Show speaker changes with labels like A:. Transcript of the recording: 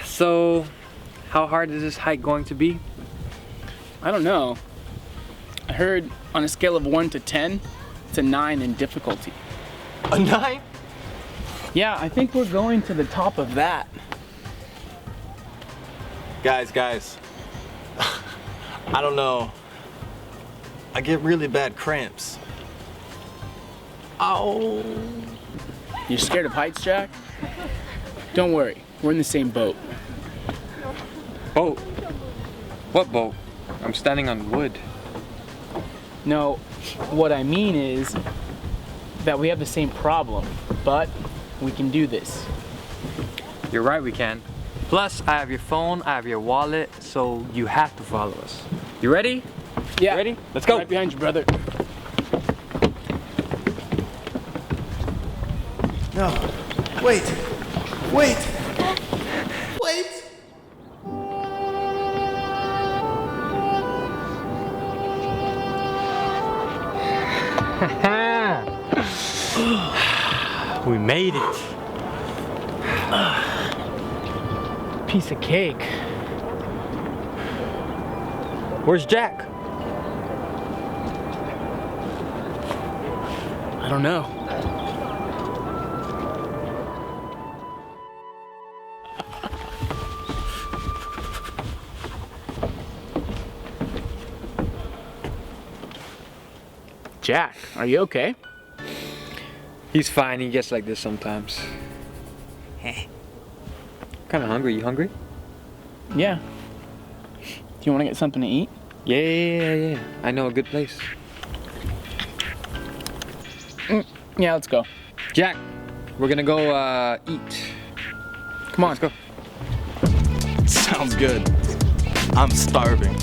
A: So, how hard is this hike going to be?
B: I don't know. I heard on a scale of 1 to 10, it's a 9 in difficulty.
C: A 9?
B: Yeah, I think we're going to the top of that.
C: Guys, I don't know. I get really bad cramps. Ow.
B: You're scared of heights, Jack? Don't worry, we're in the same boat.
A: Boat? What boat? I'm standing on wood.
B: No, what I mean is that we have the same problem, but we can do this.
A: You're right, we can. Plus, I have your phone, I have your wallet, so you have to follow us. You ready?
B: Yeah.
A: Ready? Let's go.
B: Right behind you, brother.
C: No. Wait.
A: We made it.
B: Piece of cake.
A: Where's Jack?
B: I don't know. Jack, are you okay?
A: He's fine, he gets like this sometimes. Kinda hungry, you hungry?
B: Yeah. Do you want to get something to eat?
A: Yeah. I know a good place.
B: Yeah, let's go.
A: Jack, we're gonna go eat.
B: Come on.
A: Let's go.
C: Sounds good. I'm starving.